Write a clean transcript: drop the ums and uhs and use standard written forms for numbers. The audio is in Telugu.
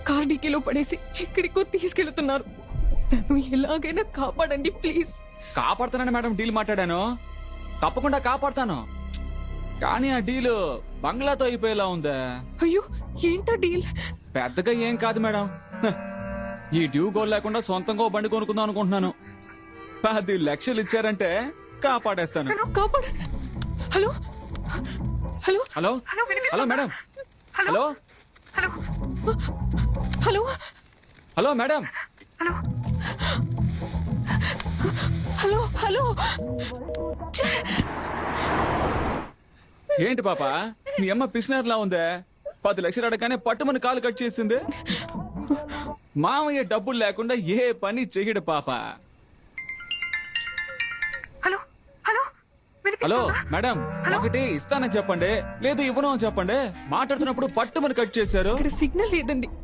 కార్ డీకేలో పడేసి ఎక్కడికో తీసుకెళ్తున్నారు. నన్ను ఎలాగైనా కాపాడండి ప్లీజ్. కాపాడుతానని మేడం డీల్ మాట్లాడాను, తప్పకుండా కాపాడుతాను. కానీ ఆ డీల్ బంగ్లాతో అయిపోయేలా ఉందా? అయ్యో ఏంటా డీల్? పెద్దగా ఏం కాదు మేడం. ఈ డ్యూ గోల్ లేకుండా సొంతంగా ఓ బండి కొనుక్కుందాం అనుకుంటున్నాను. 10 లక్షలు ఇచ్చారంటే కాపాడేస్తాను. కాపాడు. Hello hello hello hello madam. Hello hello hello madam. Hello hello. ఏంటి పాప, మీ అమ్మ పిసినర్లా ఉందే? 10 లక్షలు అడగానే పట్టుమని కాలు కట్ చేసింది. మామయ్య డబ్బులు లేకుండా ఏ పని చెయ్యడు పాప. హలో హలో హలో మేడం, ఒకటి ఇస్తానని చెప్పండి, లేదు ఇవ్వను అని చెప్పండి. మాట్లాడుతున్నప్పుడు పట్టుమని కట్ చేశారు. ఇక్కడ సిగ్నల్ లేదండి.